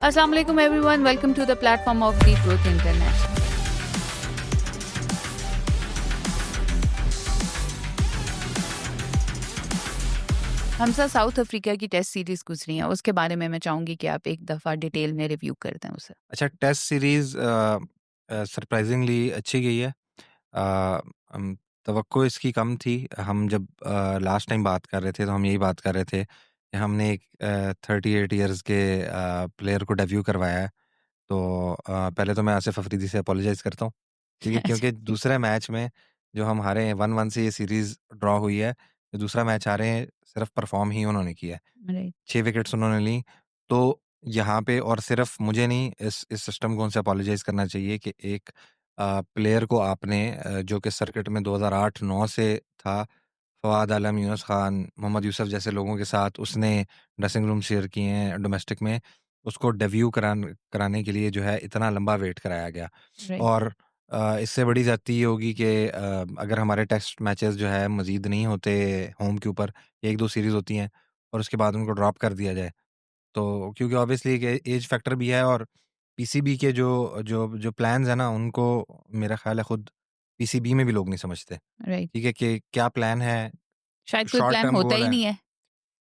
Assalamu alaikum everyone. Welcome to the platform of The Truth International. हमसा South Africa की test series गुजरी है, उसके बारे में मैं चाहूंगी कि आप एक दफ़ा डिटेल में रिव्यू कर दें उसे। अच्छा, टेस्ट सीरीज़ सरप्राइज़िंगली अच्छी गई है। तवक्को इसकी कम थी। हम जब लास्ट टाइम बात कर रहे थे तो हम यही बात कर रहे थे कि हमने एक 38 इयर्स के प्लेयर को डेब्यू करवाया है। तो पहले तो मैं आसिफ अफरीदी से अपोलोजाइज़ करता हूँ, ठीक है? अच्छा, क्योंकि ठीक दूसरे मैच में जो हम हारे हैं 1-1 से ये सीरीज़ ड्रॉ हुई है। जो दूसरा मैच हारे हैं सिर्फ़ परफ़ॉर्म ही उन्होंने किया है। है, राइट, 6 विकेट्स उन्होंने ली। तो यहाँ पे और सिर्फ़ मुझे नहीं इस सिस्टम को उनसे अपोलोजाइज़ करना चाहिए कि एक प्लेयर को आपने जो कि सर्किट में 2008-9 से था, फवाद आलम, यूनुस खान, मोहम्मद यूसुफ जैसे लोगों के साथ उसने ड्रेसिंग रूम शेयर किए हैं डोमेस्टिक में, उसको डेब्यू कराने के लिए जो है इतना लंबा वेट कराया गया। राइट, और इससे बड़ी ज़्यादती ये होगी कि अगर हमारे टेस्ट मैचेज़ जो है मज़ीद नहीं होते होम के ऊपर, 1-2 सीरीज़ होती हैं और उसके बाद उनको ड्रॉप कर दिया जाए। तो क्योंकि ऑब्वियसली एक एज फैक्टर भी है और पीसीबी के जो जो जो प्लान्स हैं ना, उनको मेरा ख़्याल है खुद पीसीबी में भी लोग नहीं समझते। राइट। ठीक है? कि क्या प्लान है, शायद कोई शॉर्ट प्लान टर्म होता गोल ही है, नहीं है।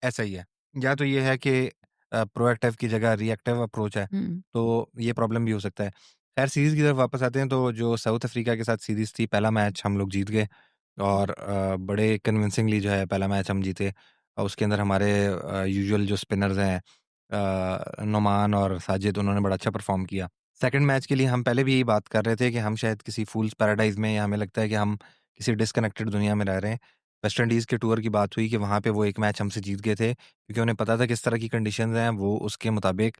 ऐसा ही है। या तो ये है कि प्रोएक्टिव की जगह रिएक्टिव अप्रोच है, हम्म, तो ये प्रॉब्लम भी हो सकता है। ख़ैर सीरीज़ की तरफ वापस आते हैं तो जो साउथ अफ्रीका के साथ सीरीज़ थी, पहला मैच हम लोग जीत गए और बड़े कन्विंसिंगली जो है पहला मैच हम जीते। और उसके अंदर हमारे यूजुअल जो स्पिनर्स हैं नोमान और साजिद, उन्होंने बड़ा अच्छा परफ़ॉर्म किया। सेकंड मैच के लिए हम पहले भी यही बात कर रहे थे कि हम शायद किसी फूल्स पैराडाइज़ में, या हमें लगता है कि हम किसी डिस्कनेक्टेड दुनिया में रह रहे हैं। वेस्ट इंडीज़ के टूर की बात हुई कि वहाँ पे वो एक मैच हमसे जीत गए थे क्योंकि उन्हें पता था किस तरह की कंडीशंस हैं, वो उसके मुताबिक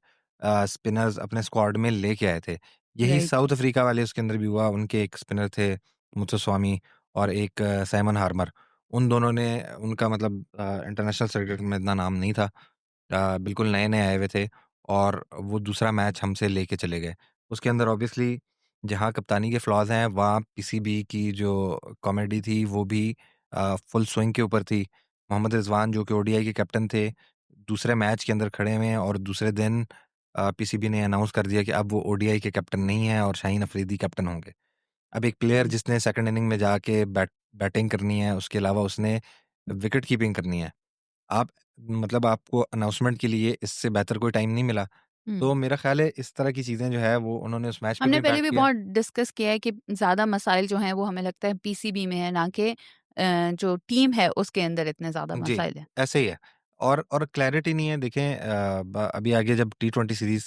स्पिनर्स अपने स्क्वाड में लेके आए थे। यही राइट, साउथ अफ्रीका वाले उसके अंदर भी हुआ, उनके एक स्पिनर थे मुथुस्वामी और एक साइमन हार्मर। उन दोनों ने उनका मतलब इंटरनेशनल सर्किट में इतना नाम नहीं था। बिल्कुल नए-नए आए हुए थे और वो दूसरा मैच हमसे लेके चले गए। उसके अंदर ऑब्वियसली जहाँ कप्तानी के फ्लॉज़ हैं, वहाँ पीसीबी की जो कॉमेडी थी, वो भी फुल स्विंग के ऊपर थी। मोहम्मद रिज़वान जो कि ओडीआई के कैप्टन थे, दूसरे मैच के अंदर खड़े हुए हैं और दूसरे दिन पीसीबी ने अनाउंस कर दिया कि अब वो ओडीआई के कैप्टन नहीं हैं और शाहीन अफरीदी कैप्टन होंगे। अब एक प्लेयर हम्म, जिसने सेकंड इनिंग में जाके बैटिंग करनी है, उसके अलावा उसने विकेट कीपिंग करनी है। आप मतलब आपको अनाउंसमेंट के लिए इससे बेहतर कोई टाइम नहीं मिला। हम्म। तो मेरा ख़्याल है इस तरह की चीज़ें जो है वो उन्होंने उस मैच पे भी हमने पहले इम्पैक्ट भी किया। बहुत डिस्कस किया है कि ज़्यादा मसाइल जो हैं वो हमें लगता है पीसीबी में है, ना कि जो टीम है उसके अंदर इतने ज़्यादा जी, मसाइल हैं। ऐसे ही है। और क्लैरिटी नहीं है। देखें अभी आगे जब टी20 सीरीज़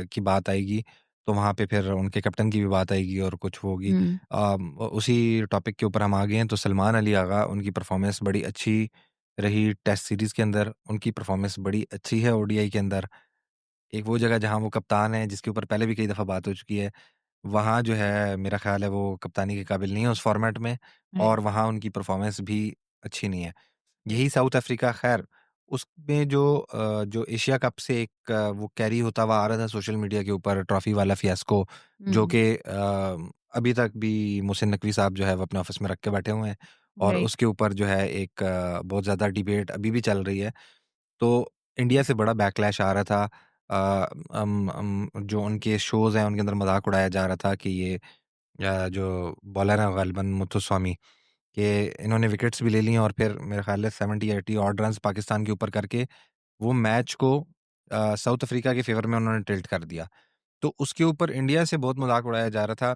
की बात आएगी, तो वहाँ पे फिर उनके कैप्टन की भी बात आएगी और कुछ होगी। हम्म, उसी टॉपिक के ऊपर हम आ गए हैं, तो सलमान अली आगा, उनकी परफ़ॉर्मेंस बड़ी अच्छी रही टेस्ट सीरीज़ के अंदर, उनकी परफ़ॉर्मेंस बड़ी अच्छी है ओडीआई के अंदर। एक वो जगह जहाँ वो कप्तान है, जिसके ऊपर पहले भी कई दफ़ा बात हो चुकी है, वहाँ जो है मेरा ख़्याल है वो कप्तानी के काबिल नहीं है उस फ़ॉर्मेट में राइट, और वहाँ उनकी परफ़ॉर्मेंस भी अच्छी नहीं है। यही साउथ अफ्रीका, ख़ैर उसमें जो एशिया कप से एक वो कैरी होता हुआ आ रहा था सोशल मीडिया के ऊपर ट्रॉफ़ी वाला फ़ियास्को, जो हम्म, कि अभी तक भी मोहसिन नकवी साहब जो है वो अपने ऑफ़िस में रख के बैठे हुए हैं और राइट, उसके ऊपर जो है एक बहुत ज़्यादा डिबेट अभी भी चल रही है। तो इंडिया से बड़ा बैकलैश आ रहा था। जो उनके शोज़ हैं, उनके अंदर मज़ाक उड़ाया जा रहा था कि ये जो बॉलर हैं गालिबन मुथुस्वामी, कि इन्होंने विकेट्स भी ले ली हैं और फिर मेरे ख़्याल है 70-80 ऑड रन्स पाकिस्तान के ऊपर करके वो मैच को साउथ अफ्रीका के फ़ेवर में उन्होंने टिल्ट कर दिया। तो उसके ऊपर इंडिया से बहुत मज़ाक उड़ाया जा रहा था।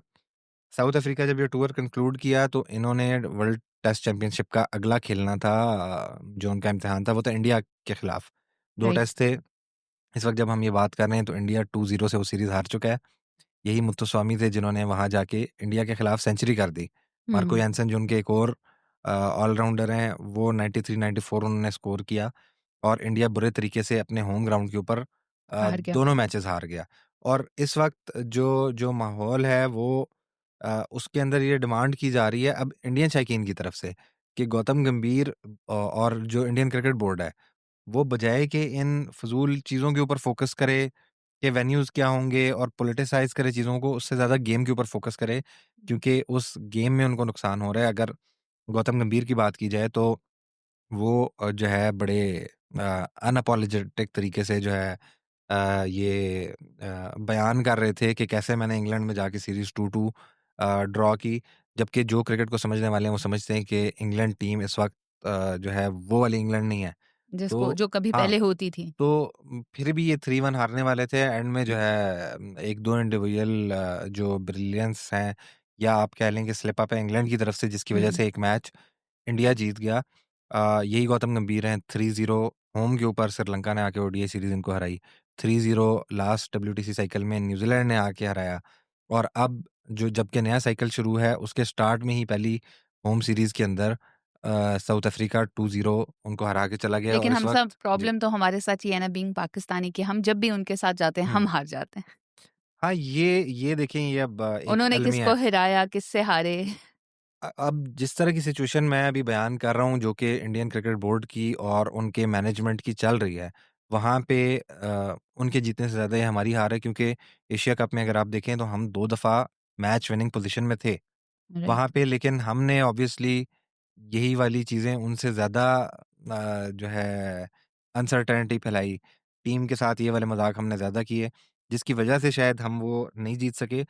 साउथ अफ्रीका जब ये टूर कंक्लूड किया तो इन्होंने वर्ल्ड टेस्ट चैंपियनशिप का अगला खेलना था, जो उनका इम्तिहान था वो था इंडिया के खिलाफ। 2 राइट, टेस्ट थे। इस वक़्त जब हम ये बात कर रहे हैं तो इंडिया 2-0 से वो सीरीज़ हार चुका है। यही मुत्तुस्वामी थे जिन्होंने वहाँ जाके इंडिया के खिलाफ सेंचुरी कर दी। मार्को हम्म, यान्सेन जो उनके एक और ऑल-राउंडर हैं, वो 93-94 उन्होंने स्कोर किया और इंडिया बुरे तरीके से अपने होम ग्राउंड के ऊपर हार गया, दोनों मैचेज़ हार गया। और इस वक़्त जो जो माहौल है वो उसके अंदर ये डिमांड की जा रही है अब इंडियन शायकीन की तरफ से कि गौतम गंभीर और जो इंडियन क्रिकेट बोर्ड है, वो बजाए कि इन फ़िज़ूल चीज़ों के ऊपर फ़ोकस करे कि वेन्यूज़ क्या होंगे और पॉलिटिसाइज़ करे चीज़ों को, उससे ज़्यादा गेम के ऊपर फ़ोकस करे क्योंकि उस गेम में उनको नुकसान हो रहा है। अगर गौतम गंभीर की बात की जाए तो वो जो है बड़े अनअपोलोजेटिक तरीके से जो है ये बयान कर रहे थे कि कैसे मैंने इंग्लैंड में जाके सीरीज़ 2-2 ड्रॉ की। जबकि जो क्रिकेट को समझने वाले हैं वो समझते हैं कि इंग्लैंड टीम इस वक़्त जो है वो वाली इंग्लैंड नहीं है। जिसको तो जो कभी हाँ, पहले होती थी। तो फिर भी ये 3-1 हारने वाले थे। एंड में जो है 1-2 इंडिविजुअल जो ब्रिलियंस हैं, या आप कह लें कि स्लिप अप है इंग्लैंड की तरफ से, जिसकी वजह हुँ, से एक मैच इंडिया जीत गया। यही गौतम गंभीर हैं। 3-0 होम के ऊपर श्रीलंका ने आके ओडीआई सीरीज़ इनको हराई। 3-0 लास्ट डब्ल्यूटीसी साइकिल में न्यूज़ीलैंड ने आके हराया। और अब जो जबकि नया साइकिल शुरू है, उसके स्टार्ट में ही पहली होम सीरीज़ के अंदर साउथ अफ्रीका 2-0 उनको हरा के चला गया, और लेकिन इस हम सब वक़्त जी। प्रॉब्लम तो हमारे साथ ये है ना बीइंग पाकिस्तानी कि हम जब भी उनके साथ जाते हैं, हम हुँ। हार जाते हैं। हाँ, ये देखें, ये अब एक उन्होंने अलमिया किसको है। हिराया, किससे हारे? अब जिस तरह की सिचुएशन मैं अभी बयान कर रहा हूँ, जो कि इंडियन क्रिकेट बोर्ड की और उनके मैनेजमेंट की चल रही है, वहाँ पे उनके जीतने से ज़्यादा ये हमारी हार है, क्योंकि एशिया कप में अगर आप देखें तो हम 2 दफ़ा मैच विनिंग पोज़ीशन में थे। वहाँ राइट। पे लेकिन हमने ऑब्वियसली यही वाली चीज़ें उनसे ज़्यादा जो है अनसर्टेनिटी फैलाई। टीम के साथ ये वाले मज़ाक हमने ज़्यादा किए, जिसकी वजह से शायद हम वो नहीं जीत सके।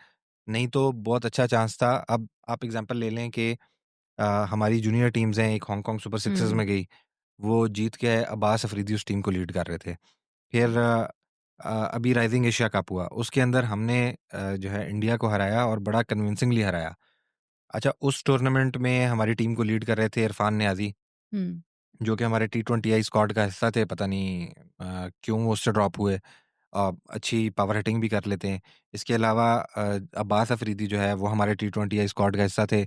नहीं तो बहुत अच्छा चांस था। अब आप एग्ज़ाम्पल ले लें कि हमारी जूनियर टीम्स हैं, एक हांगकांग सुपर सिक्सर्स हुँ, में गई, वो जीत के अब्बास अफरीदी उस टीम को लीड कर रहे थे। फिर अभी राइज़िंग एशिया कप हुआ, उसके अंदर हमने जो है इंडिया को हराया, और बड़ा कन्विंसिंगली हराया। अच्छा, उस टूर्नामेंट में हमारी टीम को लीड कर रहे थे इरफान नियाज़ी, हुँ। जो कि हमारे टी20आई स्क्वाड का हिस्सा थे। पता नहीं क्यों वो उससे ड्रॉप हुए। अच्छी पावर हिटिंग भी कर लेते हैं। इसके अलावा अब्बास अफरीदी जो है वो हमारे टी20आई स्क्वाड का हिस्सा थे।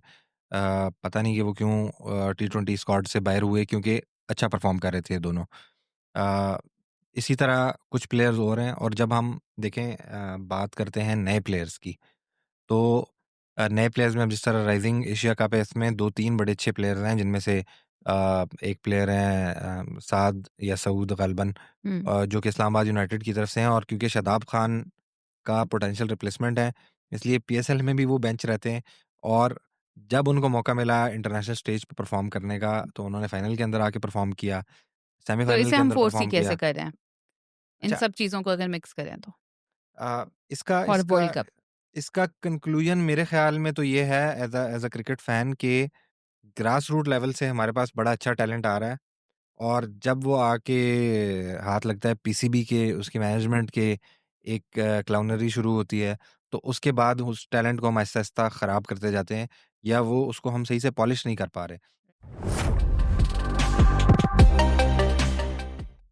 पता नहीं कि वो क्यों टी20 स्क्वाड से बाहर हुए, क्योंकि अच्छा परफ़ॉर्म कर रहे थे ये दोनों। अ, इसी तरह कुछ प्लेयर्स और हैं, और जब हम देखें बात करते हैं नए प्लेयर्स की, तो नए प्लेयर्स में अब जिस तरह राइज़िंग एशिया कप है, इसमें 2-3 बड़े अच्छे प्लेयर्स हैं, जिनमें से एक प्लेयर हैं साद या सऊद ग़ालिबन, हुँ। जो कि इस्लामाबाद यूनाइटेड की तरफ से हैं, और क्योंकि शादाब खान का पोटेंशियल रिप्लेसमेंट है, इसलिए पीएसएल में भी वो बेंच रहते हैं। और जब उनको मौका मिला इंटरनेशनल स्टेज पे परफ़ॉर्म करने का, तो उन्होंने फाइनल के अंदर आके परफ़ॉर्म किया, तो सेमीफ़ाइनल इसे के हम अंदर फ़ोर्स ही परफ़ॉर्म कैसे किया। कर रहे हैं? इन अच्छा, सब चीज़ों को अगर मिक्स करें तो? इसका और इसका वर्ल्ड कप। इसका कंक्लूजन मेरे ख़्याल में तो ये है, एज़ अ क्रिकेट फ़ैन, कि ग्रास रूट लेवल से हमारे पास बड़ा अच्छा टैलेंट आ रहा है। और जब वो आके हाथ लगता है पीसीबी के, उसके मैनेजमेंट के, एक क्लाउनरी शुरू होती है, तो उसके बाद उस टैलेंट को हम आहिस्ता-आहिस्ता ख़राब करते जाते हैं, या वो उसको हम सही से पॉलिश नहीं कर पा रहे।